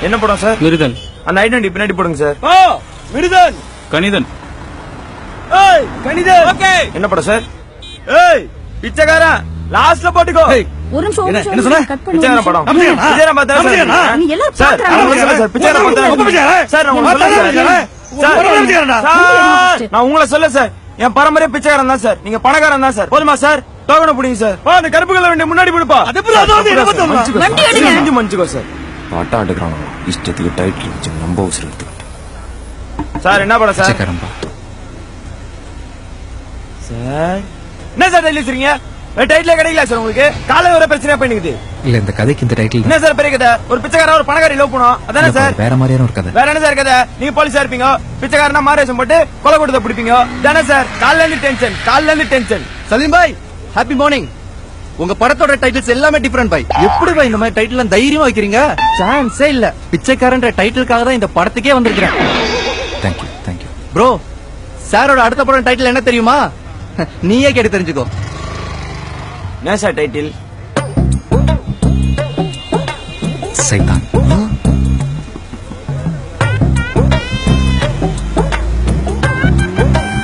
என்ன படம் சார்? விருதன். அந்த ஐடென்டி பின்னாடி போடுங்க சார். விருதன். கணிதன். ஏய் கணிதன். ஓகே. என்ன படம் சார்? ஏய் பிச்சைக்காரன் லாஸ்ட்ல போட்டுக்கோ. ஒரு நிமிஷம் என்ன சொன்ன? பிச்சைக்காரன் படம். பிச்சைக்காரன் பார்த்தா சார். நீ எல்லாரும் சார் பாக்குறாங்க சார் பிச்சைக்காரன் பார்த்தா சார் நான் உங்களுக்கு சொல்ல சார். நான் உங்களை சொல்ல சார். என் பரம்பரை பிச்சைக்காரன் தான் சார். நீங்க பணக்காரன் தான் சார். போதுமா சார்? டோக்கனை புடிங்க சார். அந்த கருப்பு கலர் வண்டி முன்னாடி போடுப்பா. வண்டி எடுங்க. மஞ்சுக்கோ சார். பாட்டா ஆடுறாங்க. இஷ்டத்துக்கு டைட்டில் வச்சு நம்ம அவசரம் எடுத்துக்கிட்டு. சார் என்ன படம் சார்? பிச்சைக்காரன்பா. சார் என்ன சார் டைட்டில் வச்சிருக்கீங்க? டைட்டிலே கிடைக்கல சார் உங்களுக்கு. காலை வர பிரச்சனை பண்ணிக்குது. இல்ல இந்த கதைக்கு இந்த டைட்டில் என்ன சார் பெரிய கதை? ஒரு பிச்சைக்காரன் ஒரு பணக்காரி லவ் பண்ணும். அதானே சார்? வேற மாதிரியான ஒரு கதை. வேற என்ன சார் கதை? நீங்க போலீஸா இருப்பீங்க. பிச்சைக்காரனா மாரேஷம் போட்டு கொலை கொடுத்த பிடிப்பீங்க. தானே சார்? காலைல இருந்து டென்ஷன். சலீம் பாய் ஹாப்பி மார்னிங். உங்க படத்தோட டைட்டில்ஸ் எல்லாமே டிஃபரெண்ட் பாய். எப்படி பாய் இந்த மாதிரி டைட்டில் தைரியமா வைக்கிறீங்க? சான்ஸே இல்ல. பிச்சைக்காரன்ற டைட்டிலுக்காக தான் இந்த படத்துக்கே வந்திருக்கிறேன். தேங்க்யூ ப்ரோ, சாரோட அடுத்த படம் டைட்டில் என்ன தெரியுமா? நீயே கேட்டு தெரிஞ்சுக்கோ. என்ன சார் டைட்டில்? சைத்தான்.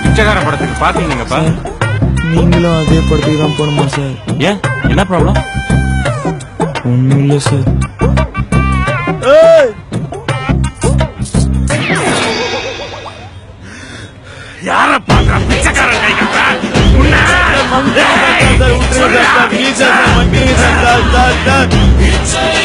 பிச்சைக்கார படத்துக்கு பாத்தீங்கப்பா. நீங்களும் அதே படத்துக்கு தான் போகணுமா சார்? ஏன் என்ன ப்ராப்ளம்? ஒண்ணும் இல்ல சார். யார பாக்குற பிச்சைக்காரன் கை கட்டுற? சார்